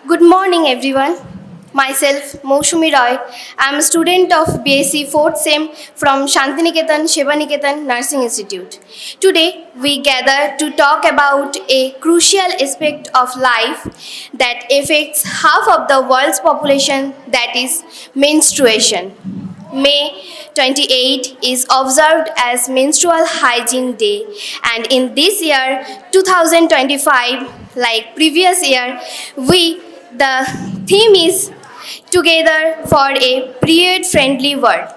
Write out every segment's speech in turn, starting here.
Good morning, everyone. Myself, Moshumi Roy. I am a student of BSc 4th SEM from Shantiniketan Shivaniketan Nursing Institute. Today, we gather to talk about a crucial aspect of life that affects half of the world's population, that is, menstruation. May 28 is observed as Menstrual Hygiene Day, and in this year 2025, like previous year, the theme is Together for a Period Friendly World,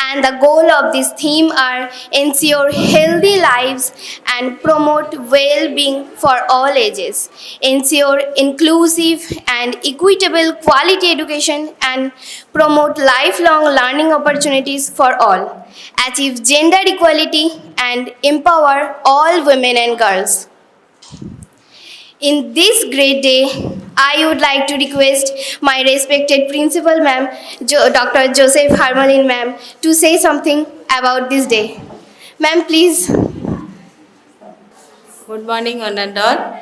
and the goal of this theme are ensure healthy lives and promote well-being for all ages, ensure inclusive and equitable quality education, and promote lifelong learning opportunities for all, achieve gender equality, and empower all women and girls. In this great day, I would like to request my respected principal ma'am, Dr. Joseph Harmalin ma'am, to say something about this day. Ma'am, please. Good morning, one and all.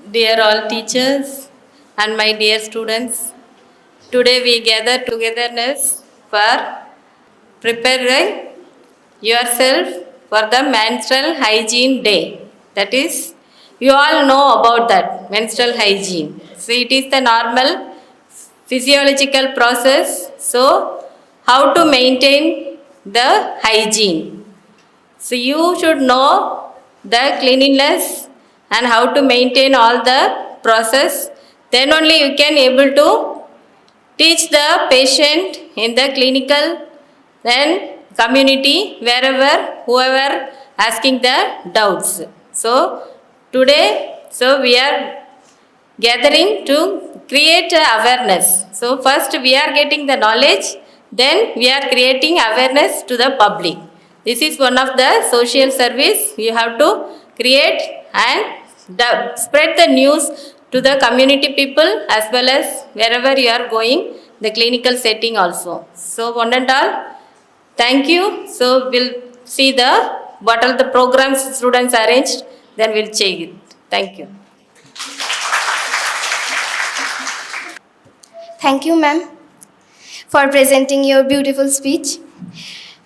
Dear all teachers and my dear students, today we gather togetherness for preparing yourself for the menstrual hygiene day. That is, you all know about that menstrual hygiene. So it is the normal physiological process. So how to maintain the hygiene? So you should know the cleanliness and how to maintain all the process. Then only you can able to teach the patient in the clinical, then community, wherever, whoever asking the doubts. So today, we are gathering to create awareness. So first we are getting the knowledge, then we are creating awareness to the public. This is one of the social service you have to create and spread the news to the community people as well as wherever you are going, the clinical setting also. So one and all, thank you. So we'll see what are the programs students arranged, then we'll check it. Thank you. Thank you, ma'am, for presenting your beautiful speech.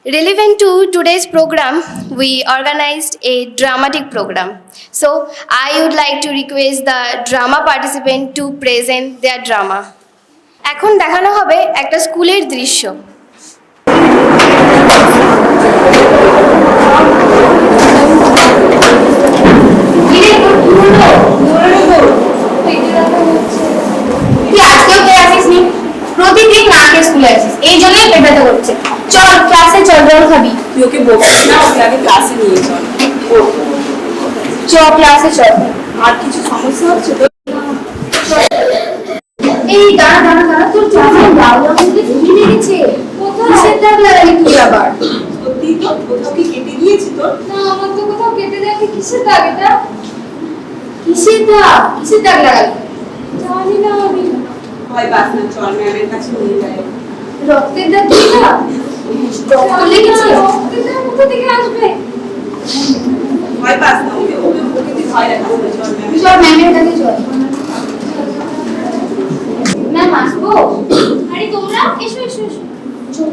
Relevant to today's program, we organized a dramatic program. So, I would like to request the drama participant to present their drama. এখন দেখানো হবে একটা স্কুলের দৃশ্য। প্রতিদিন না আগে স্কুলে আসিস, এই জন্যই পেটাতে হচ্ছে। চল ক্লাসে চল, জল খাবি। তুই ওকে বলছিস না, ওকে আগে ক্লাসে নিয়ে চল। ক্লাসে চল। আর কিছু সমস্যা হচ্ছে তো? এই দাঁড়া, তোর ক্লাসে লাল রঙের কি লেগেছে? কিসের দাগ লাগালি তুই আবার? সত্যি তো, কোথাও কি কেটে গিয়েছে তোর? না, আমার তো কোথাও কেটে যায়নি। কিসের দাগ এটা? কিসের দাগ লাগালি? জানি না আমি। ভয় পাস না, চল ম্যামের কাছে নিয়ে যাই। রক্তের দাগ কি না? রক্ত লেগেছে? রক্তের দাগ কোথা থেকে আসবে? ভয় পাস না, ওকে তুই ভয় দেখাস না, চল ম্যামের কাছে চল। ম্যাম আসবো? আরে তোমরা এসো। চল।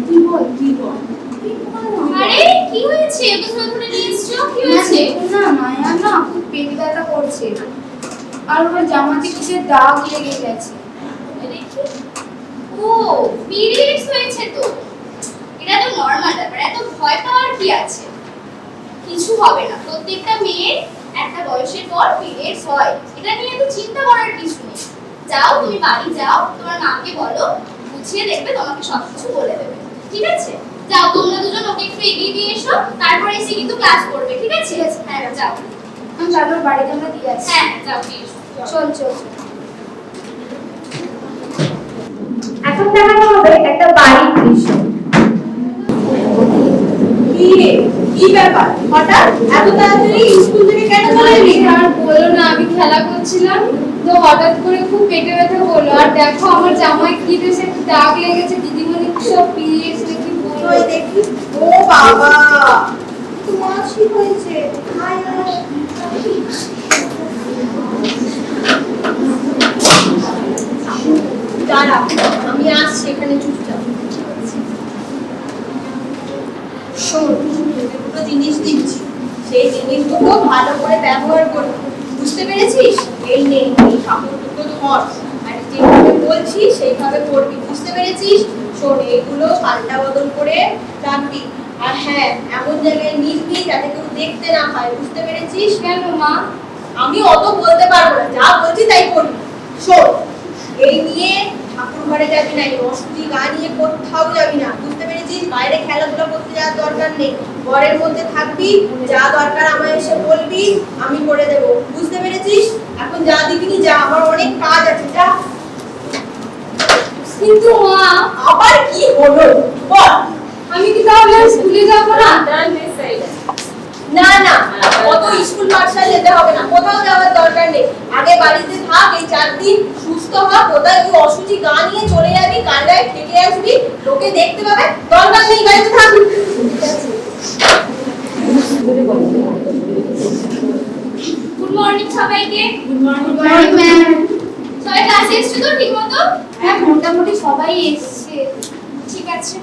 কি বল? আরে কি হয়েছে? এত ধরে নিয়ে এসছো, কি হয়েছে? না মায়া না, খুব পেট ব্যথা করছে। আর ওর জামাতে কিসের দাগ লেগে গেছে। দেখি। ও, পিরিয়ডস হয়েছে তো। এটা তো নরমাল ব্যাপার, এত ভয় পাওয়ার কি আছে? কিছু হবে না, প্রত্যেকটা মেয়ের একটা বয়সের পর পিরিয়ডস হয়। এটা নিয়ে তো চিন্তা করার কিছু নেই। যাও তুমি বাড়ি যাও, তোমার মাকে বলো, বুঝিয়ে দেখবে, তোমাকে সবকিছু বলে দেবে। ঠিক আছে? যাও তোমরা দুজন ওকে একটু এগিয়ে দিয়ে এসো, তারপর এসে কিন্তু ক্লাস করবে। ঠিক আছে? হ্যাঁ যাও। আমি তারপর বাড়িতে আমরা দিয়ে আসি। হ্যাঁ যাও দিয়ে এসো। চল। এখন দেখানো হবে একটা বাড়ির দৃশ্য। কি ব্যাপার? হঠাৎ এত তাড়াতাড়ি স্কুল থেকে কেন চলে এলি? আর বলো না, আমি খেলা করছিলাম তো হঠাৎ করে খুব পেটে ব্যথা করলো। আর দেখো আমার জামায় কি দেশে দাগ লেগেছে, দিদিমণি সব পিরিয়ডস দেখি বললো। ওই দেখি। ও বাবা, তোমার কি হয়েছে? দুটো জিনিস দিচ্ছি, সেই জিনিসগুলো ভালো করে ব্যবহার করবি, বুঝতে পেরেছিস? এই নে, এই কাপড় দুটো ধর, আর যেভাবে বলছি সেইভাবে করবি, বুঝতে পেরেছিস? শোন, এইগুলো পাল্টা বদল করে রাখবি। আর হ্যাঁ, এমন জায়গায় নিবি যাতে কেউ দেখতে না পায়, বুঝতে পেরেছিস? কেন মা? আমি অত বলতে পারবো না, যা বলছি তাই করবি। শোন, এই নিয়ে ঠাকুর ঘরে যাবি না, এই অস্তি গা নিয়ে কোথাও যাবি না, বুঝতে পেরেছিস? বাইরে খেলাধুলা করতে যাওয়ার দরকার নেই, ঘরের মধ্যে থাকবি, যা দরকার আমায় এসে বলবি, আমি করে দেবো, বুঝতে পেরেছিস? এখন যা দিকিনি যা, আমার অনেক কাজ আছে, যা। কিন্তু মা, আবার কি হলো বল? আমি কি তাহলে আর স্কুলে যাবো না? না না, অত স্কুল পাঠশালা যেতে হবে না, কোথাও যাওয়ার দরকার নেই, আগে বাড়িতে থাক, এই 4 দিন সুস্থ হ, কোথায় ওই অসুচি গা নিয়ে চলে যাবি, কান্ডায় থেকে আসবি, লোকে দেখতে পাবে, দরকার নেই, বাড়িতে থাক। গুড মর্নিং সবাইকে। Good morning ma'am. সবাই ক্লাসে এসেছো তো ঠিকমতো? হ্যাঁ, মোটামুটি সবাই এসেছে। ঠিক আছে।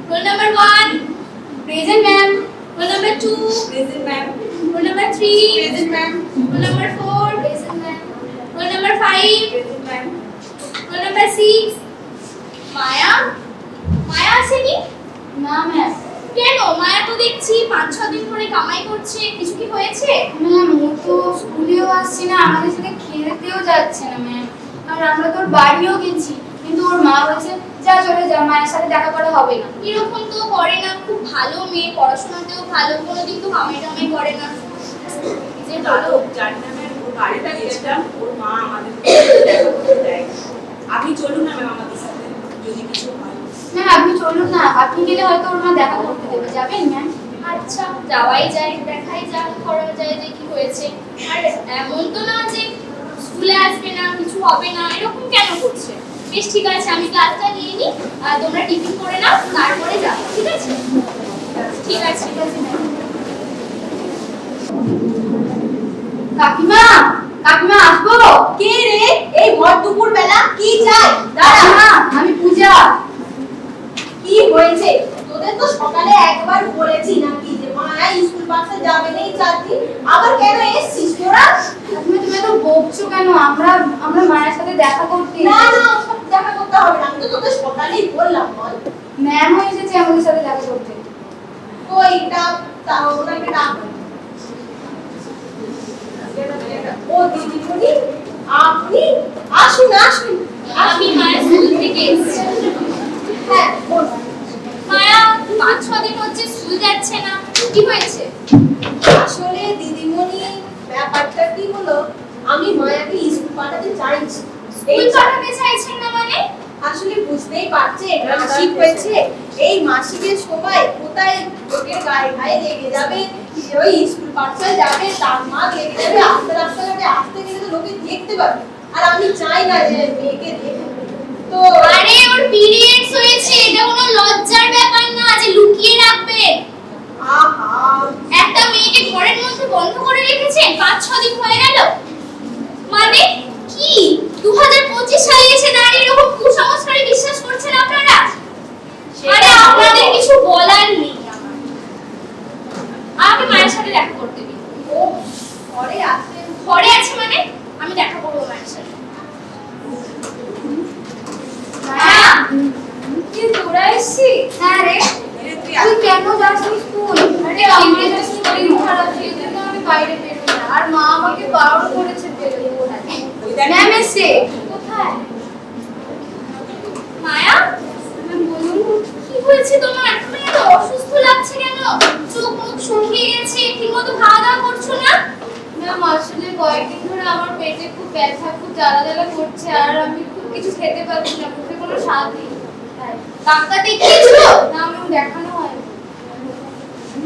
Roll number 1 present ma'am. Roll number 2 present ma'am. Roll number 3 present ma'am. Roll number 4 present ma'am. Roll number 5 present ma'am. Roll number 6 মায়া। মায়া আসেনি? না ম্যাম। কেন? মায়া তো দেখছি 5-6 দিন ধরে কামাই করছে, কিছু কি হয়েছে? ম্যাম, ও তো স্কুলেও আসছে না, আমাদের সাথে খেলতেও যাচ্ছে না ম্যাম। আর আমরা তো ওর বাড়িও গেছি, কিন্তু ওর মা বলছে যা চলে যা, মায়ের সাথে দেখা করা হবে না। এরকম তো করে না, খুব ভালো মেয়ে, পড়াশোনাতেও ভালো, কোনোদিন তো কামাই টামাই করে না। যে ভালো জানি না ম্যাম, ওর বাড়িতে গেছিলাম, ওর মা আমাদের দেখা করতে দেয়। আপনি চলুন না ম্যাম আমাদের সাথে, যদি কিছু হয়। ম্যাম, আপনি চলুন না, আপনি গেলে হয়তো ওর মা দেখা করতে দেবে। যাবেন ম্যাম? আচ্ছা, যাওয়াই যায়, দেখাই যাক, করা যায় যে কি হয়েছে। আর এমন তো না যে স্কুলে আসবে না, কিছু হবে না, এরকম কেন করছে? বেশ ঠিক আছে, আমি ক্লাসটা নিয়ে নিই, আর তোমরা টিফিন করে নাও, তারপরে যাও, ঠিক আছে? ঠিক আছে, ঠিক আছে ম্যাম। কাকিমা, কাকিমা আসবো? কে রে এই ভর দুপুর বেলা, কি চাই? দাঁড়া। কাকিমা, আমি পূজা। কি হয়েছে? তোদের তো সকালে একবার বলেছি নাকি যে মায়া স্কুল পাঠে যাবে না এই 4 দিন, আবার কেন এসেছিস তোরা? কাকিমা, তুমি তো বকছো কেন? আমরা মায়ের সাথে দেখা করতে না না, ওসব দেখা করতে হবে না, আমি তো তোদের সকালেই বললাম। বল, ম্যামও এসেছে আমাদের সাথে দেখা করতে। কই ডাক, তাও ওনাকে ডাক। ও দিদিমণি, আপনি আসুন আসুন। আমি মায়ের স্কুল থেকে এসেছি। হ্যাঁ বল। মায়া 5-6 দিন হচ্ছে স্কুল যাচ্ছে না, কি হয়েছে? আসলে দিদিমণি, ব্যাপারটা কি হলো, আমি মায়াকে স্কুল পাঠাতে চাইছি। স্কুল পাঠাতে চাইছেন না মানে? আসলে বুঝতেই পারছেন, মাসিক হয়েছে, এই মাসিকের সময় কোথায় লোকের গায়ে গায়ে লেগে যাবে, ওই স্কুল পাঠশালায় যাবে, তার মা লেগে যাবে, আস্তে রাস্তাঘাটে আসতে গেলে তো লোকে দেখতে পাবে, আর আমি চাই না যে মেয়েকে দেখে। তো আরে ওর পিরিয়ডস হয়েছে, এটা কোনো লজ্জার ব্যাপার না যে লুকিয়ে রাখবেন। আহা, একটা মেয়েকে ঘরের মধ্যে বন্ধ করে রেখেছেন 5-6 দিন হয়ে গেল, মানে কি 2025 সালে এসে দাঁড়িয়ে এরকম কুসংস্কারে বিশ্বাস করছেন আপনারা? আরে আপনাদের কিছু বলার নেই আমার। আমাকে মায়ের সাথে দেখা করতে দিন। ও ঘরে আছে। ঘরে আছে মানে? আমি দেখা করবো মায়ের সাথে। হ্যাঁ, কি তোরা এসেছিস? হ্যাঁ রে, তুই কেন যাসনি স্কুল? আরে আমার তো শরীর খারাপ, সেই জন্য আমি বাইরে বেরোই না, আর মা আমাকে বারণ করেছে বেরোবো না। ম্যাম এসে কোথায়? মায়া, বলুন। কি হয়েছে তোমার? তুমি এত অসুস্থ লাগছে কেন? চোখ মুখ শুকিয়ে গেছে, ঠিকমতো খাওয়া দাওয়া করছো না? ম্যাম, আসলে কয়েকদিন ধরে আমার পেটে খুব ব্যথা, খুব জ্বালা জ্বালা করছে, আর আমি খুব কিছু খেতে পারছি না, মুখে কোনো স্বাদ নেই। তাই। ডাক্তার দেখিয়েছো? না ম্যাম, দেখানো হয়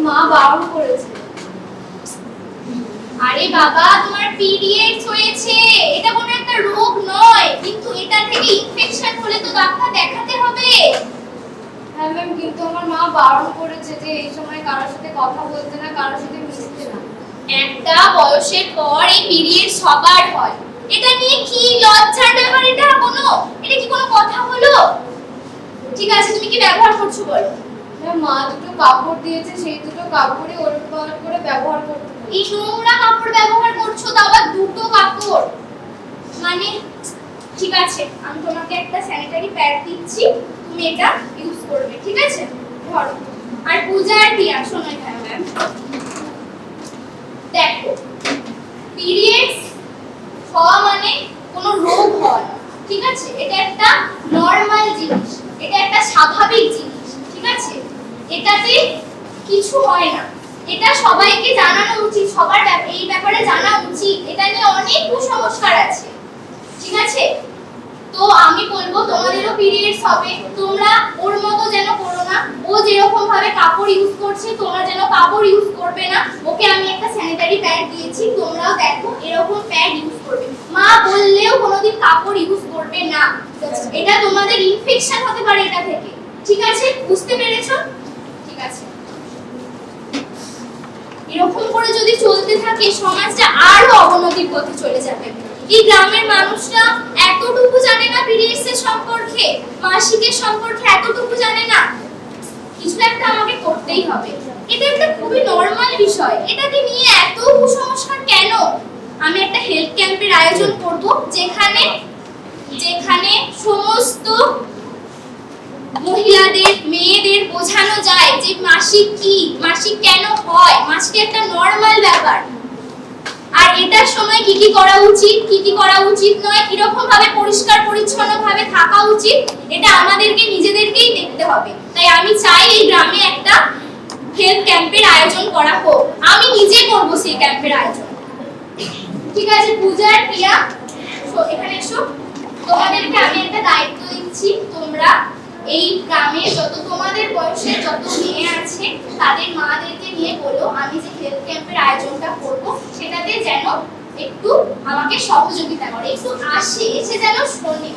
মা বারণ করেছে। আরে বাবা, তোমার পিরিয়ডস হয়েছে, এটা কোনো একটা রোগ নয়, কিন্তু এটা থেকে ইনফেকশন হলে তো ডাক্তার দেখাতে হবে। হ্যাঁ ম্যাম, কিন্তু আমার মা বারণ করেছে যে এই সময় কারোর সাথে কথা বলতে না, কারোর সাথে মিশতে না। একটা বয়সের পর এই পিরিয়ডস সবার হয়, এটা নিয়ে কি লজ্জার ব্যাপার? এটা কি কোনো কথা হলো? ঠিক আছে, তুমি কি ব্যবহার করছো বলো। মা দুটো কাপড় দিয়েছে, সেই দুটো কাপড়ই ওলট পালট করে ব্যবহার করতে হবে। এই নোংরা কাপড় ব্যবহার করছো, তাও আবার দুটো কাপড়, মানে ঠিক আছে, আমি তোমাকে একটা স্যানিটারি প্যাড দিচ্ছি, তুমি এটা ইউজ করবে, ঠিক আছে? ধরো। আর পূজা আর টিয়া, শোনো এখানে ম্যাম, দেখো, পিরিয়ডস হওয়া মানে কোনো রোগ হয় না, ঠিক আছে? এটা একটা নরমাল জিনিস, এটা একটা স্বাভাবিক জিনিস, ঠিক আছে? এটাতে কিছু হয় না, এটা সবাইকে জানানো উচিত, সবার এই ব্যাপারে জানা উচিত। এটা নিয়ে অনেক কুসংস্কার আছে, ঠিক আছে? তো আমি বলবো তোমাদেরও পিরিয়ডস হবে, তোমরা ওর মতো যেন করো না। ও যেরকম ভাবে কাপড় ইউজ করছে তোমরা যেন কাপড় ইউজ করবে না। ওকে আমি একটা স্যানিটারি প্যাড দিয়েছি, তোমরাও দেখো এরকম প্যাড ইউজ করবে। মা বললেও কোনোদিন কাপড় ইউজ করবে না, এটা তোমাদের ইনফেকশন হতে পারে এটা থেকে, ঠিক আছে? বুঝতে পেরেছো? ঠিক আছে। এরকম করে যদি চলতে থাকে সমাজটা আরো অবনতির পথে চলে যাবে। এই গ্রামের মানুষরা এতটুকু জানে না পিরিয়ডস এর সম্পর্কে, মাসিকের সম্পর্কে এতটুকু জানে না। কিছু একটা আমাকে করতেই হবে, এটা একটা খুবই নরমাল বিষয়, এটাকে নিয়ে এত কুসংস্কার কেন? আমি একটা হেলথ ক্যাম্পের আয়োজন করব, যেখানে সমস্ত মহিলাদের, মেয়েদের বোঝানো যায় যে মাসিক কি, মাসিক কেন হয়, মাসিক একটা নরমাল ব্যাপার। আর এটার সময় কি কি করা উচিত, কি কি করা উচিত নয়, কিরকম ভাবে পরিষ্কার পরিচ্ছন্ন ভাবে থাকা উচিত, এটা আমাদেরকে নিজেদেরকেই দেখতে হবে। তাই আমি চাই এই গ্রামে একটা হেলথ ক্যাম্পের আয়োজন করা হোক, আমি নিজে করব সেই ক্যাম্পের আয়োজন, ঠিক আছে? পূজা, প্রিয়া, এখানে এসো। তোমাদেরকে আমি একটা দায়িত্ব দিচ্ছি, তোমরা এই গ্রামে যত তোমাদের বয়সে যত মেয়ে আছে তাদের মাদেরকে নিয়ে বলো আমি যে হেলথ ক্যাম্পের আয়োজনটা করব সেটাতে যেন একটু আমাকে সহযোগিতা করে, একটু আসে, এসে যেন শোনে,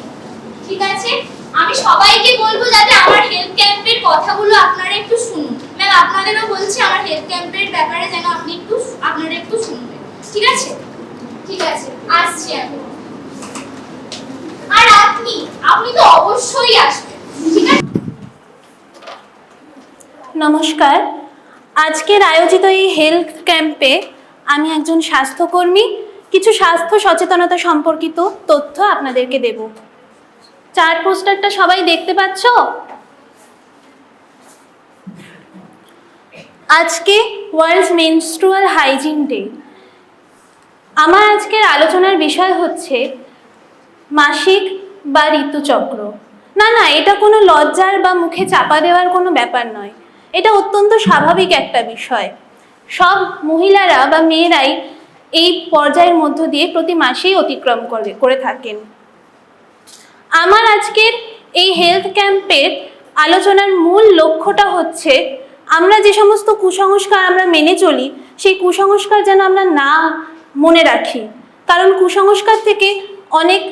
ঠিক আছে? আমি সবাইকে বলবো যাতে আমার হেলথ ক্যাম্পের কথাগুলো আপনারা একটু শুনুন। ম্যাম আপনাদেরও বলছি আমার হেলথ ক্যাম্পের ব্যাপারে যেন আপনারা একটু শুনবেন, ঠিক আছে? ঠিক আছে, আসছি আমি। আর আপনি তো অবশ্যই আসবেন, ঠিক আছে? নমস্কার, আজকের আয়োজিত এই হেলথ ক্যাম্পে আমি একজন স্বাস্থ্যকর্মী, কিছু স্বাস্থ্য সচেতনতা সম্পর্কিত তথ্য আপনাদেরকে দেব। চার্ট পোস্টারটা সবাই দেখতে পাচ্ছ? আজকে ওয়ার্ল্ড মেনস্ট্রুয়াল হাইজিন ডে। আমার আজকের আলোচনার বিষয় হচ্ছে মাসিক বা ঋতুচক্র। না, এটা কোনো লজ্জার বা মুখে চাপা দেওয়ার কোনো ব্যাপার নয়, এটা অত্যন্ত স্বাভাবিক একটা বিষয়। সব মহিলারা বা মেয়েরাই এই পর্যায়ের মধ্য দিয়ে প্রতি মাসেই অতিক্রম করে থাকেন। আমার আজকের এই হেলথ ক্যাম্পের আলোচনার মূল লক্ষ্যটা হচ্ছে আমরা যে সমস্ত কুসংস্কার আমরা মেনে চলি সেই কুসংস্কার যেন আমরা না মনে রাখি, কারণ কুসংস্কার থেকে অনেক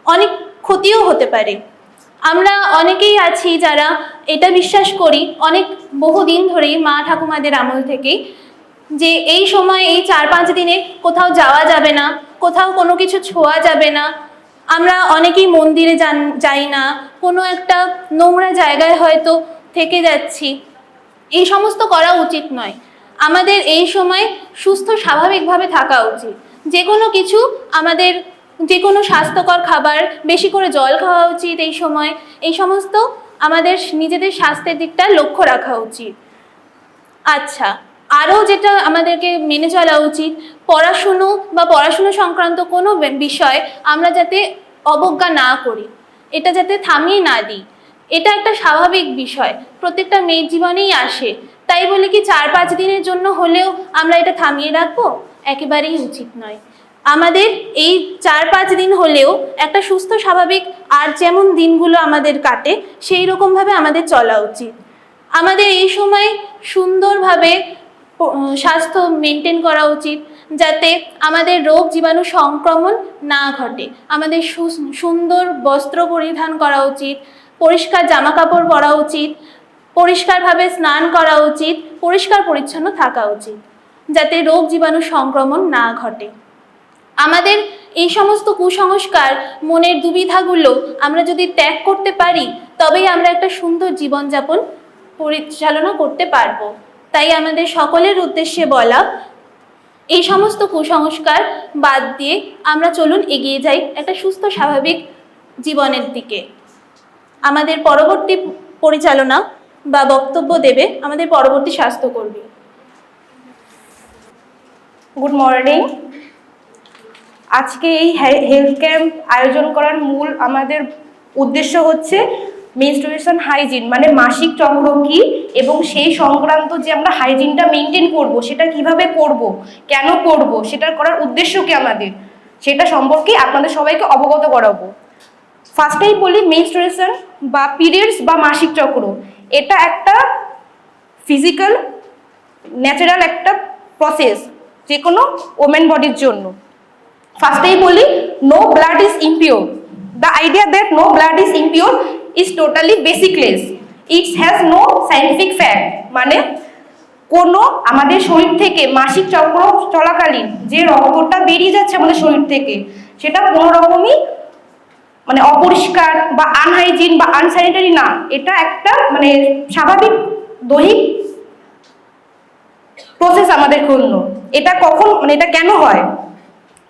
অনেক ক্ষতিও হতে পারে। আমরা অনেকেই আছি যারা এটা বিশ্বাস করি অনেক বহুদিন ধরেই, মা ঠাকুমাদের আমল থেকেই, যে এই সময় এই 4-5 দিনে কোথাও যাওয়া যাবে না, কোথাও কোনো কিছু ছোঁয়া যাবে না। আমরা অনেকেই মন্দিরে যাই না, কোনো একটা নোংরা জায়গায় হয়তো থেকে যাচ্ছি। এই সমস্ত করা উচিত নয়। আমাদের এই সময় সুস্থ স্বাভাবিকভাবে থাকা উচিত। যে কোনো কিছু আমাদের, যে কোনো স্বাস্থ্যকর খাবার, বেশি করে জল খাওয়া উচিত এই সময়। এই সমস্ত আমাদের নিজেদের স্বাস্থ্যের দিকটা লক্ষ্য রাখা উচিত। আচ্ছা, আরও যেটা আমাদেরকে মেনে চলা উচিত, পড়াশুনো সংক্রান্ত কোনো বিষয় আমরা যাতে অবজ্ঞা না করি, এটা যাতে থামিয়ে না দিই। এটা একটা স্বাভাবিক বিষয়, প্রত্যেকটা মেয়ের জীবনেই আসে। তাই বলে কি 4-5 দিনের জন্য হলেও আমরা এটা থামিয়ে রাখবো? একেবারেই উচিত নয়। আমাদের এই 4-5 দিন হলেও একটা সুস্থ স্বাভাবিক আর যেমন দিনগুলো আমাদের কাটে সেই রকমভাবে আমাদের চলা উচিত। আমাদের এই সময় সুন্দরভাবে স্বাস্থ্য মেনটেন করা উচিত, যাতে আমাদের রোগ জীবাণু সংক্রমণ না ঘটে। আমাদের সুন্দর বস্ত্র পরিধান করা উচিত, পরিষ্কার জামা কাপড় পরা উচিত, পরিষ্কারভাবে স্নান করা উচিত, পরিষ্কার পরিচ্ছন্ন থাকা উচিত, যাতে রোগ জীবাণু সংক্রমণ না ঘটে। আমাদের এই সমস্ত কুসংস্কার, মনের দুবিধাগুলো আমরা যদি ত্যাগ করতে পারি, তবেই আমরা একটা সুন্দর জীবনযাপন পরিচালনা করতে পারবো। তাই আমাদের সকলের উদ্দেশ্যে বলা, এই সমস্ত কুসংস্কার বাদ দিয়ে আমরা চলুন এগিয়ে যাই একটা সুস্থ স্বাভাবিক জীবনের দিকে। আমাদের পরবর্তী পরিচালনা বা বক্তব্য দেবে আমাদের পরবর্তী স্বাস্থ্যকর্মী। Good morning. আজকে এই হেলথ ক্যাম্প আয়োজন করার মূল আমাদের উদ্দেশ্য হচ্ছে মেনস্ট্রুয়েশন হাইজিন, মানে মাসিক চক্র কী এবং সেই সংক্রান্ত যে আমরা হাইজিনটা মেনটেন করব, সেটা কিভাবে করব, কেন করব, সেটা করার উদ্দেশ্য কি আমাদের, সেটা সম্পর্কে আপনাদের সবাইকে অবগত করাবো। ফার্স্টেই বলি, মেনস্ট্রুয়েশন বা পিরিয়ডস বা মাসিক চক্র, এটা একটা ফিজিক্যাল ন্যাচারাল একটা প্রসেস যে কোনো ওমেন বডির জন্য। ফার্স্টেই বলি, no blood is impure. The idea that no blood is impure is totally baseless. It has no scientific fact. মানে কোনো আমাদের শরীর থেকে মাসিক চক্র চলাকালীন যে রক্তটা বেরিয়ে যাচ্ছে আমাদের শরীর থেকে, সেটা কোনো রকমই মানে অপরিষ্কার বা আনহাইজিন বা আনস্যানিটারি না। এটা একটা মানে স্বাভাবিক দৈহিক প্রসেস আমাদের জন্য। এটা কখন মানে এটা কেন হয়?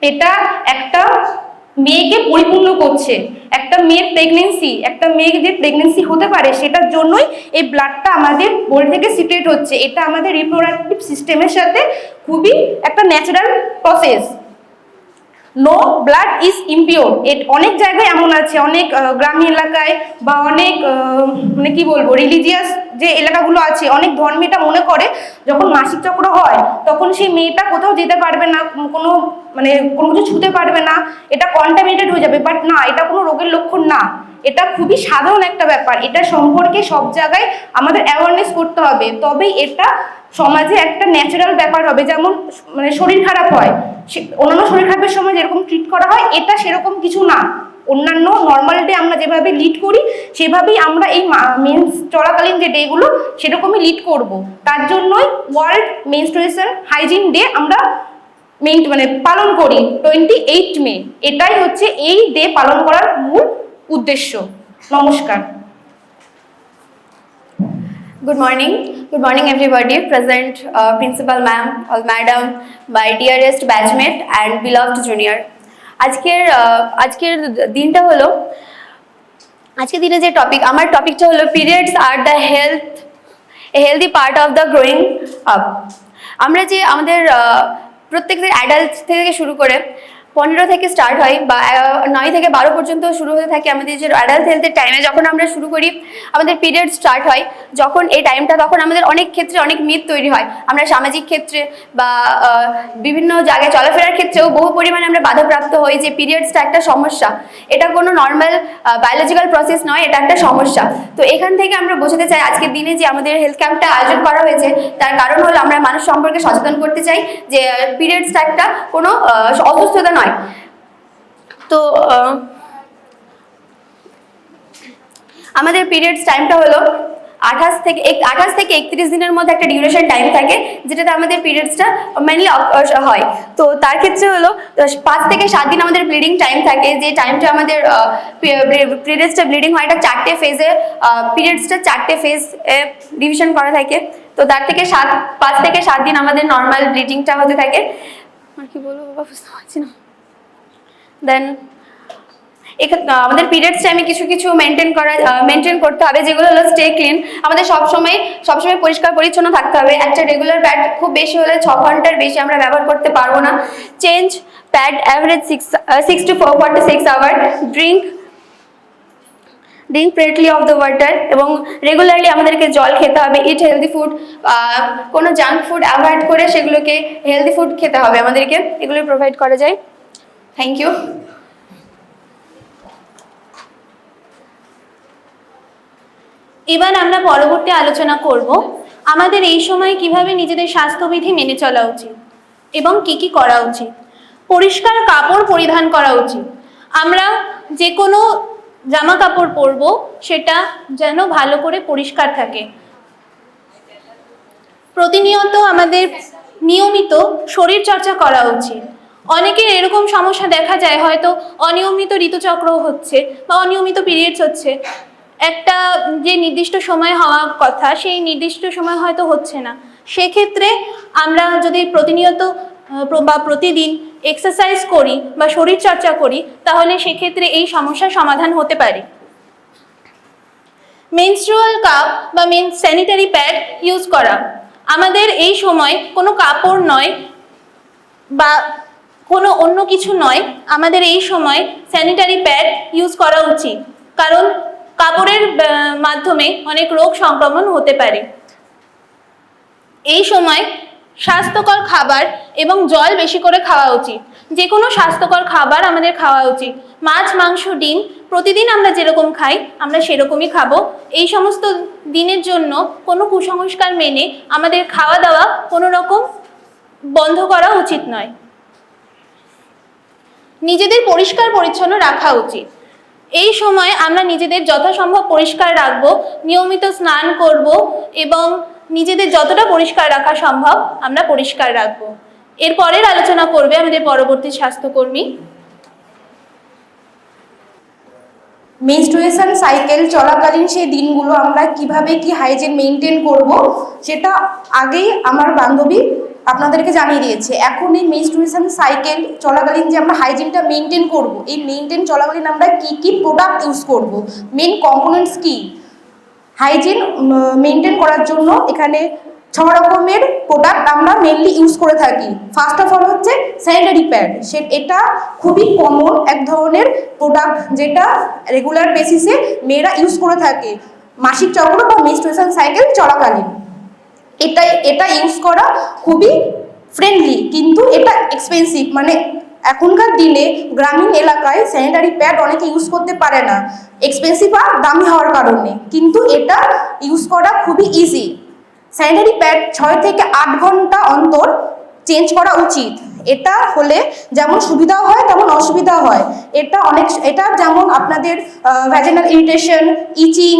এটা একটা মেয়েকে পরিপূর্ণ করছে, একটা মেয়ের প্রেগনেন্সি, একটা মেয়ে যে প্রেগনেন্সি হতে পারে সেটার জন্যই এই ব্লাডটা আমাদের বডি থেকে সিক্রেট হচ্ছে। এটা আমাদের রিপ্রোডাক্টিভ সিস্টেমের সাথে খুবই একটা natural process. No blood is impure. অনেক জায়গায় এমন আছে, অনেক গ্রামীণ এলাকায় বা অনেক মানে কি বলবো রিলিজিয়াস যে এলাকাগুলো আছে, অনেক ধর্মে এটা মনে করে যখন মাসিক চক্র হয় তখন সেই মেয়েটা কোথাও যেতে পারবে না, কোনো মানে কোনো কিছু ছুঁতে পারবে না, এটা কন্টামিনেটেড হয়ে যাবে। বাট না, এটা কোনো রোগের লক্ষণ না, এটা খুবই সাধারণ একটা ব্যাপার। এটা সম্পর্কে সব জায়গায় আমাদের অ্যাওয়ারনেস করতে হবে, তবেই এটা সমাজে একটা ন্যাচারাল ব্যাপার হবে। যেমন মানে শরীর খারাপ হয়, অন্যান্য শরীর খারাপের সময় যেরকম ট্রিট করা হয়, এটা সেরকম কিছু না। অন্যান্য নর্মাল ডে আমরা যেভাবে লিড করি সেভাবেই আমরা এই মেন্স চলাকালীন যে ডেগুলো সেরকমই লিড করব। তার জন্যই ওয়ার্ল্ড মেনস্ট্রুয়েশন হাইজিন ডে আমরা মানে পালন করি 28 মে। এটাই হচ্ছে এই ডে পালন করার মূল উদ্দেশ্য। নমস্কার। Good morning everybody, present principal ma'am, all madam, my dearest batchmate and beloved junior. আজকের দিনটা হলো, আজকের দিনে যে টপিক, আমার টপিকটা হলো periods are the healthy part of the growing up. আমরা যে আমাদের প্রত্যেকটা অ্যাডাল্ট থেকে শুরু করে 15 থেকে স্টার্ট হয় বা 9 থেকে 12 পর্যন্ত শুরু হতে থাকে আমাদের যে অ্যাডাল্ট হেলথের টাইমে। যখন আমরা শুরু করি আমাদের পিরিয়ড স্টার্ট হয়, যখন এই টাইমটা, তখন আমাদের অনেক ক্ষেত্রে অনেক মিথ তৈরি হয়। আমরা সামাজিক ক্ষেত্রে বা বিভিন্ন জায়গায় চলাফেরার ক্ষেত্রেও বহু পরিমাণে আমরা বাধাপ্রাপ্ত হই যে পিরিয়ডসটা একটা সমস্যা, এটা কোনো নর্মাল বায়োলজিক্যাল প্রসেস নয়, এটা একটা সমস্যা। তো এখান থেকে আমরা বোঝাতে চাই আজকের দিনে যে আমাদের হেলথ ক্যাম্পটা আয়োজন করা হয়েছে, তার কারণ হলো আমরা মানুষ সম্পর্কে সচেতন করতে চাই যে পিরিয়ডসটা একটা কোনো অসুস্থতা নয়। তো আমাদের পিরিয়ডস টাইমটা হলো 28 থেকে 31 দিনের মধ্যে একটা ডিউরেশন টাইম থাকে, যেটাতে আমাদের পিরিয়ডসটা মেনলি হয়। তো তার ক্ষেত্রে হলো 5 থেকে 7 দিন আমাদের ব্লিডিং টাইম থাকে, যে টাইমটা আমাদের পিরিয়ডসটা ব্লিডিং হয়। এটা 4টে ফেজে, পিরিয়ডসটা 4টে ফেজ ডিভিশন করা থাকে। তো তার থেকে 5 থেকে 7 দিন আমাদের নর্মাল ব্লিডিংটা হতে থাকে। আর কি বলবো বাবা, বুঝতে পারছি না। দেন আমাদের পিরিয়ডস টাইমে কিছু মেনটেন করতে হবে, যেগুলো হলো স্টে ক্লিন। আমাদের সবসময় পরিষ্কার পরিচ্ছন্ন থাকতে হবে। একটা রেগুলার প্যাড খুব বেশি হলে 6 ঘন্টার বেশি আমরা ব্যবহার করতে পারবো না। Change pad average 6 to 46 hour. Drink frequently of the water, এবং রেগুলারলি আমাদেরকে জল খেতে হবে। ইট হেলদি ফুড, কোনো জাঙ্ক ফুড অ্যাভয়েড করে সেগুলোকে হেলদি ফুড খেতে হবে আমাদেরকে, এগুলো প্রোভাইড করা যায়। Thank you. এবার আমরা পরবর্তী আলোচনা করব আমাদের এই সময় কিভাবে নিজেদের স্বাস্থ্যবিধি মেনে চলা উচিত এবং কি করা উচিত। পরিষ্কার কাপড় পরিধান করা উচিত। আমরা যে কোনো জামা কাপড় পরবো সেটা যেন ভালো করে পরিষ্কার থাকে। প্রতিনিয়ত আমাদের নিয়মিত শরীর চর্চা করা উচিত। অনেকের এরকম সমস্যা দেখা যায়, হয়তো অনিয়মিত ঋতুচক্র হচ্ছে বা অনিয়মিত পিরিয়ডস হচ্ছে, একটা যে নির্দিষ্ট সময় হওয়া কথা সেই নির্দিষ্ট সময় হয়তো হচ্ছে না। সেক্ষেত্রে আমরা যদি প্রতিনিয়ত বা প্রতিদিন এক্সারসাইজ করি বা শরীরচর্চা করি তাহলে সেক্ষেত্রে এই সমস্যার সমাধান হতে পারে। মেনস্ট্রুয়াল কাপ বা স্যানিটারি প্যাড ইউজ করা। আমাদের এই সময় কোনো কাপড় নয় বা কোনো অন্য কিছু নয়, আমাদের এই সময় স্যানিটারি প্যাড ইউজ করা উচিত, কারণ কাপড়ের মাধ্যমে অনেক রোগ সংক্রমণ হতে পারে। এই সময় স্বাস্থ্যকর খাবার এবং জল বেশি করে খাওয়া উচিত। যে কোনো স্বাস্থ্যকর খাবার আমাদের খাওয়া উচিত। মাছ, মাংস, ডিম প্রতিদিন আমরা যেরকম খাই আমরা সেরকমই খাবো। এই সমস্ত দিনের জন্য কোনো কুসংস্কার মেনে আমাদের খাওয়া দাওয়া কোনো রকম বন্ধ করা উচিত নয়। নিজেদের পরিষ্কার পরিচ্ছন্ন রাখা উচিত। এই সময় আমরা নিজেদের যথাসম্ভব পরিষ্কার রাখবো, নিয়মিত স্নান করব এবং নিজেদের যতটা পরিষ্কার রাখা সম্ভব আমরা পরিষ্কার রাখবো। এর পরের আলোচনা করবে আমাদের পরবর্তী স্বাস্থ্যকর্মী। মেনস্ট্রুয়েশন সাইকেল চলাকালীন সেই দিনগুলো আমরা কিভাবে কি হাইজিন মেনটেন করব সেটা আগেই আমার বান্ধবী আপনাদেরকে জানিয়ে দিয়েছে। এখন এই মেনস্ট্রুয়েশন সাইকেল চলাকালীন যে আমরা হাইজিনটা মেনটেন করব, এই মেনটেন চলাকালীন আমরা কি কি প্রোডাক্ট ইউজ করব, মেন কম্পোনেন্টস কি। হাইজিন মেনটেন করার জন্য এখানে 6 রকমের প্রোডাক্ট আমরা মেনলি ইউজ করে থাকি। ফার্স্ট অফ অল হচ্ছে স্যানিটারি প্যাড। এটা খুবই কমন এক ধরনের প্রোডাক্ট যেটা রেগুলার বেসিসে মেয়েরা ইউজ করে থাকে মাসিক চক্র বা মেনস্ট্রুয়েশন সাইকেল চলাকালীন। এটা ইউজ করা খুবই ফ্রেন্ডলি, কিন্তু এটা এক্সপেন্সিভ। মানে এখনকার দিনে গ্রামীণ এলাকায় স্যানিটারি প্যাড অনেকে ইউজ করতে পারে না, এক্সপেন্সিভ আর দামি হওয়ার কারণে, কিন্তু এটা ইউজ করা খুবই ইজি। স্যানিটারি প্যাড 6 থেকে 8 ঘন্টা অন্তর চেঞ্জ করা উচিত। এটা হলে যেমন সুবিধাও হয় তেমন অসুবিধাও হয়। এটা যেমন আপনাদের ভ্যাজিনাল ইরিটেশন, ইচিং,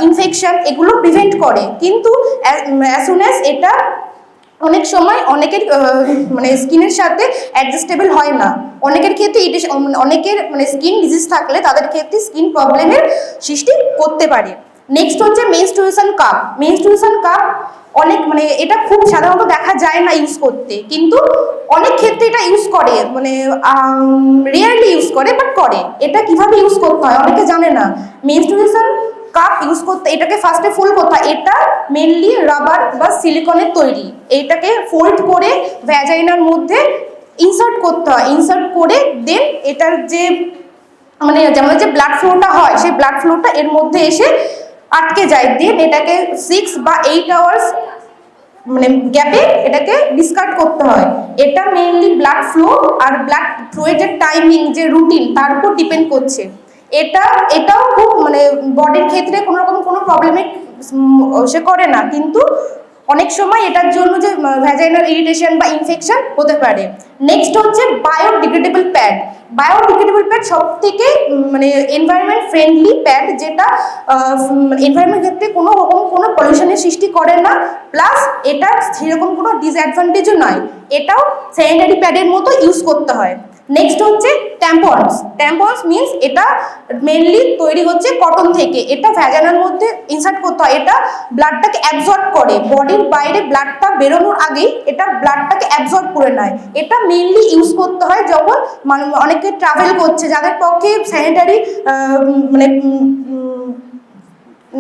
ইনফেকশন এগুলো প্রিভেন্ট করে, কিন্তু অ্যাজ সুন অ্যাজ এটা অনেক সময় অনেকের মানে স্কিনের সাথে অ্যাডজাস্টেবল হয় না। অনেকের ক্ষেত্রে অনেকের মানে স্কিন ডিজিজ থাকলে তাদের ক্ষেত্রে স্কিন প্রবলেমের সৃষ্টি করতে পারে। নেক্সট হচ্ছে মেনস্ট্রুয়েশন কাপ। মেনস্ট্রুয়েশন কাপ অনেক মানে এটা খুব সাধারণত দেখা যায় না ইউজ করতে, কিন্তু অনেক ক্ষেত্রে এটা ইউজ করে, মানে রেয়ারলি ইউজ করে বাট করে। এটা কিভাবে ইউজ করতে হয় অনেকে জানে না। মেনস্ট্রুয়েশন কাপ ইউজ করতে এটাকে ফার্স্টে ফোল্ড করতে হয়। এটা মেনলি রাবার বা সিলিকনের তৈরি। এইটাকে ফোল্ড করে ভ্যাজাইনার মধ্যে ইনসার্ট করতে হয়। ইনসার্ট করে দেন এটার যে মানে যেমন যে ব্লাড ফ্লোটা হয় সেই ব্লাড ফ্লোটা এর মধ্যে এসে আটকে যায়। দেন এটাকে 6 বা 8 আওয়ার্স মানে গ্যাপে এটাকে ডিসকার্ড করতে হয়। এটা মেইনলি ব্লাড ফ্লো আর ব্লাড ফ্লোয়ের যে টাইমিং, যে রুটিন তার উপর ডিপেন্ড করছে। এটাও খুব মানে বডির ক্ষেত্রে কোনো রকম কোনো প্রবলেমে সে করে না, কিন্তু অনেক সময় এটার জন্য যে ভ্যাজাইনাল ইরিটেশন বা ইনফেকশন হতে পারে। নেক্সট হচ্ছে বায়োডিগ্রেডেবল প্যাড। বায়োডিগ্রেডেবল প্যাড সব থেকে মানে এনভায়রনমেন্ট ফ্রেন্ডলি প্যাড, যেটা এনভায়রনমেন্ট ক্ষেত্রে কোনো রকম কোনো পলিউশনের সৃষ্টি করে না, প্লাস এটা সেরকম কোনো ডিসঅ্যাডভান্টেজও নয়। এটাও স্যানিটারি প্যাডের মতো ইউজ করতে হয়। নেক্সট হচ্ছে ট্যাম্পন্স। ট্যাম্পন্স মিনস এটা মেনলি তৈরি হচ্ছে কটন থেকে। এটা ভ্যাজানার মধ্যে ইনসার্ট করতে হয়। এটা ব্লাডটাকে অ্যাবজর্ব করে, বডির বাইরে ব্লাডটা বেরোনোর আগেই এটা ব্লাডটাকে অ্যাবজর্ব করে নেয়। এটা মেনলি ইউজ করতে হয় যখন মানে অনেকে ট্রাভেল করছে, যাদের পক্ষে স্যানিটারি মানে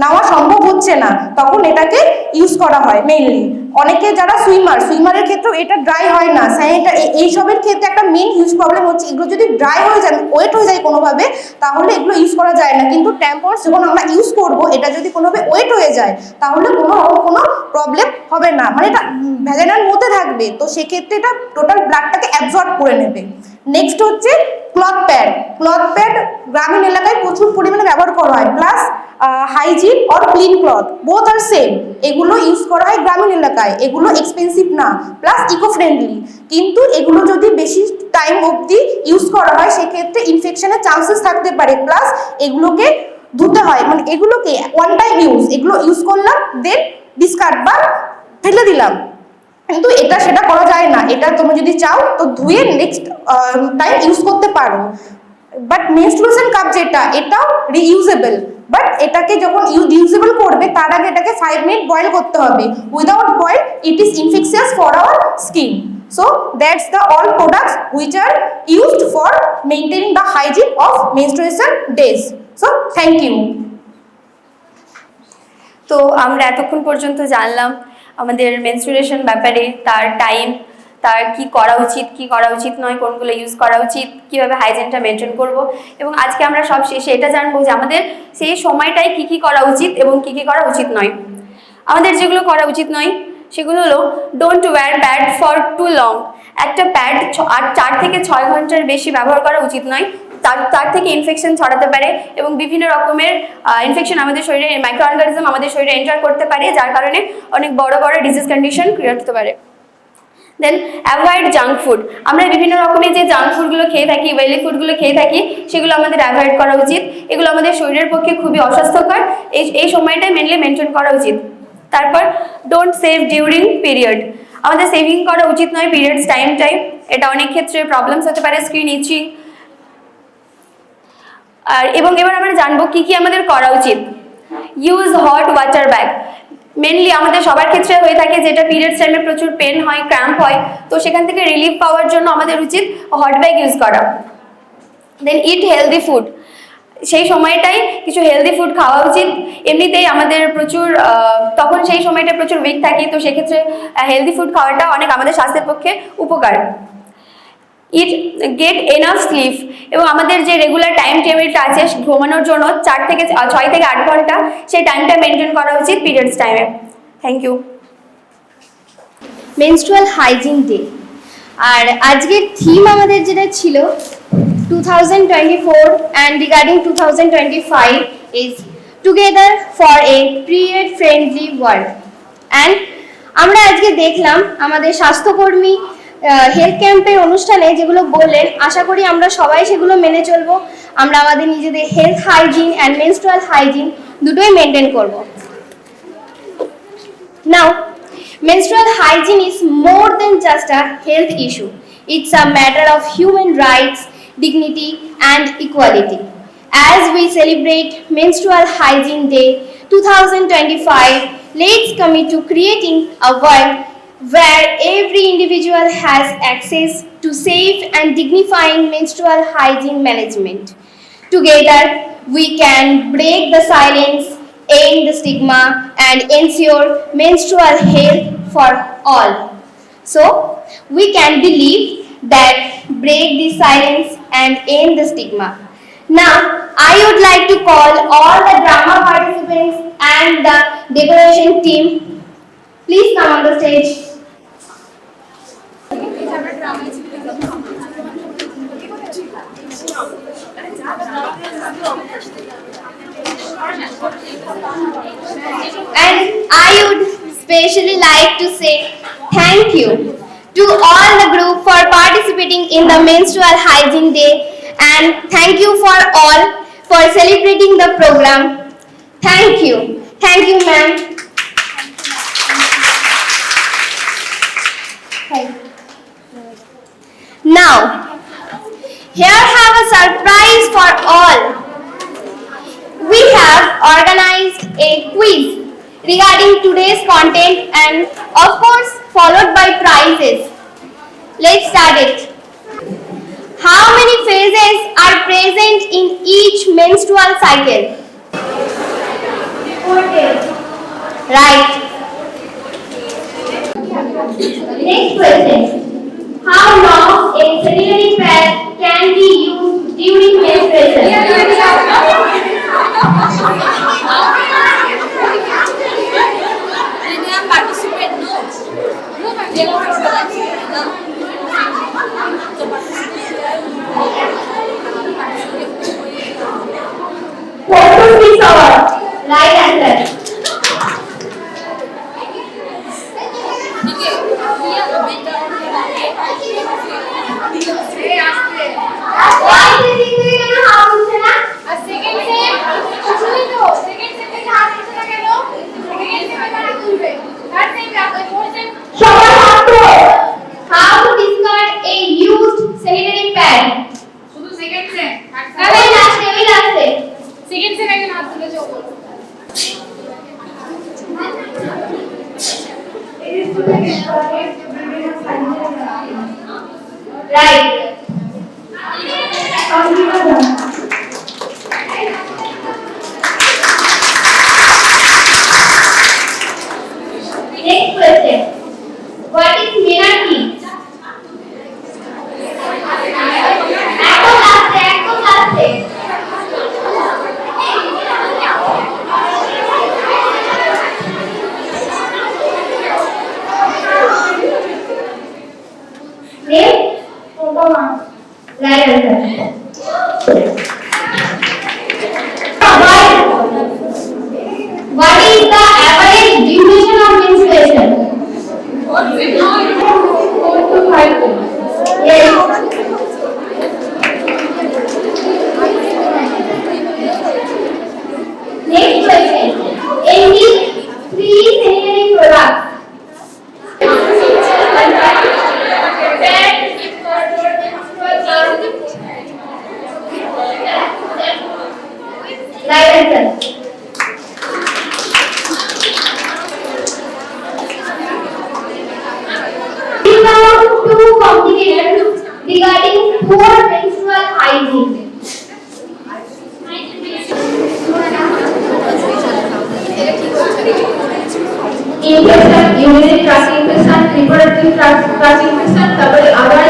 নেওয়া সম্ভব হচ্ছে না, তখন এটাকে ইউজ করা হয় মেইনলি। অনেকে যারা সুইমারের ক্ষেত্রেও এটা ড্রাই হয় না। এইসবের ক্ষেত্রে একটা মেইন হিউজ প্রবলেম হচ্ছে, এগুলো যদি ড্রাই হয়ে যায়, ওয়েট হয়ে যায় কোনোভাবে, তাহলে এগুলো ইউজ করা যায় না। কিন্তু ট্যাম্পন্স যখন আমরা ইউজ করব, এটা যদি কোনোভাবে ওয়েট হয়ে যায় তাহলে কোনো প্রবলেম হবে না, মানে এটা ভ্যাজাইনার মধ্যে থাকবে, তো সেক্ষেত্রে এটা টোটাল ব্লাডটাকে অ্যাবজর্ব করে নেবে। নেক্সট হচ্ছে ক্লথ প্যাড। ক্লথ প্যাড গ্রামীণ এলাকায় প্রচুর পরিমাণে ব্যবহার করা হয়, plus hygiene or clean cloth both are same. এগুলো ইউজ করা হয় গ্রামীণ এলাকায়, এগুলো এক্সপেন্সিভ না, প্লাস ইকো ফ্রেন্ডলি। কিন্তু এগুলো যদি বেশি টাইম অবধি ইউজ করা হয় সেক্ষেত্রে ইনফেকশনের চান্সেস থাকতে পারে, প্লাস এগুলোকে ধুতে হয়, মানে এগুলোকে ওয়ান টাইম এগুলো ইউজ করলাম দেন ডিসকার্ড বা ফেলে দিলাম, কিন্তু এটা সেটা করা যায় না। এটা তুমি যদি চাও তো ধুয়ে নেক্সট টাইম ইউজ করতে পারো। বাট মেনস্ট্রুয়েশন কাপ যেটা, এটা রিইউজেবল, বাট এটাকে যখন ইউজেবল করবে তার আগে এটাকে 5 মিনিট বয়েল করতে হবে। Without boil it is infectious for our skin. So that's the all products which are used for maintaining the hygiene of menstruation days. So thank you. তো আমরা এতক্ষণ পর্যন্ত জানলাম আমাদের মেনস্ট্রুয়েশন ব্যাপারে, তার টাইম, তার কি করা উচিত নয়, কোনগুলো ইউজ করা উচিত, কিভাবে হাইজিনটা মেনটেন করব, এবং আজকে আমরা সব শেষে এটা জানবো যে আমাদের সেই সময়টায় কি করা উচিত এবং কি করা উচিত নয়। আমাদের যেগুলো করা উচিত নয় সেগুলো হলো don't wear pad for too long. একটা প্যাড 4 থেকে 6 ঘন্টার বেশি ব্যবহার করা উচিত নয়। তার থেকে ইনফেকশন ছড়াতে পারে এবং বিভিন্ন রকমের ইনফেকশন আমাদের শরীরে, মাইক্রো অর্গানিজম আমাদের শরীরে এন্টার করতে পারে, যার কারণে অনেক বড় বড় ডিজিজ কন্ডিশন ক্রিয়েট হতে পারে। দেন অ্যাভয়েড জাঙ্ক ফুড। আমরা বিভিন্ন রকমের যে জাঙ্ক ফুডগুলো খেয়ে থাকি, ওয়েলি ফুডগুলো খেয়ে থাকি, সেগুলো আমাদের অ্যাভয়েড করা উচিত। এগুলো আমাদের শরীরের পক্ষে খুবই অস্বাস্থ্যকর। এই সময়টাই মেনলি মেনটেন করা উচিত। তারপর ডোন্ট সেভ ডিউরিং পিরিয়ড। আমাদের সেভিং করা উচিত নয় পিরিয়ডস টাইমটাই। এটা অনেক ক্ষেত্রে প্রবলেমস হতে পারে, স্কিন ইচিং। আর এবার আমরা জানবো কি আমাদের করা উচিত। Use hot water bag. Mainly আমাদের সবার ক্ষেত্রে হয়ে থাকে যেটা পিরিয়ডস টাইমে প্রচুর পেন হয়, ক্র্যাম্প হয়, তো সেখান থেকে রিলিফ পাওয়ার জন্য আমাদের উচিত হট ব্যাগ ইউজ করা। দেন ইট হেলদি ফুড। সেই সময়টাই কিছু হেলদি ফুড খাওয়া উচিত। এমনিতেই আমাদের তখন সেই সময়টা প্রচুর উইক থাকি, তো সেক্ষেত্রে হেলদি ফুড খাওয়াটা অনেক আমাদের স্বাস্থ্যের পক্ষে উপকার। Get enough sleep. এবং আমাদের যে রেগুলার টাইম টেবিলটা আছে ঘুমানোর জন্য 6 থেকে 8 ঘন্টা, সেই টাইমটা মেনটেন করা উচিত পিরিয়ডস টাইমে। Thank you. Menstrual hygiene day, আর আজকের থিম আমাদের যেটা ছিল 2024 and regarding 2025 is together for a period friendly world. And আমরা আজকে দেখলাম আমাদের স্বাস্থ্যকর্মী হেলথ ক্যাম্পের অনুষ্ঠানে যেগুলো বললেন, আশা করি আমরা সবাই সেগুলো মেনে চলবো। আমরা আমাদের নিজেদের health hygiene and menstrual hygiene দুটোই মেনটেন করব। Now, menstrual hygiene is more than just a health issue. It's a matter of human rights, dignity and equality. As we celebrate Menstrual Hygiene Day 2025, let's commit to creating a world where every individual has access to safe and dignifying menstrual hygiene management. Together, we can break the silence, end the stigma and ensure menstrual health for all. So, we can believe that break the silence and end the stigma. Now, I would like to call all the drama participants and the decoration team. Please come on the stage. And I would especially like to say thank you to all the group for participating in the Menstrual Hygiene Day, and thank you for all for celebrating the program. Thank you. Thank you, ma'am. Now, here have a surprise for all. We have organized a quiz regarding today's content and of course followed by prizes. Let's start it. How many phases are present in each menstrual cycle? Right. Next question. How long a sanitary pad can be used during menstruation? Right answer. How to discard a used sanitary pad? শুধু second Sen আমি লাস্টে second Sen একজন হাত তুলেছে Right. Next question. What is menarche? একদম লাস্টে। Next, right answer. What is the average duration of menstruation? 4 to 5 days. Yes. Next question. In which 3 sanitary products? Right answer. Now two complications regarding poor menstrual hygiene. Infection, urinary tract infection, reproductive tract infection, তারপরে আবার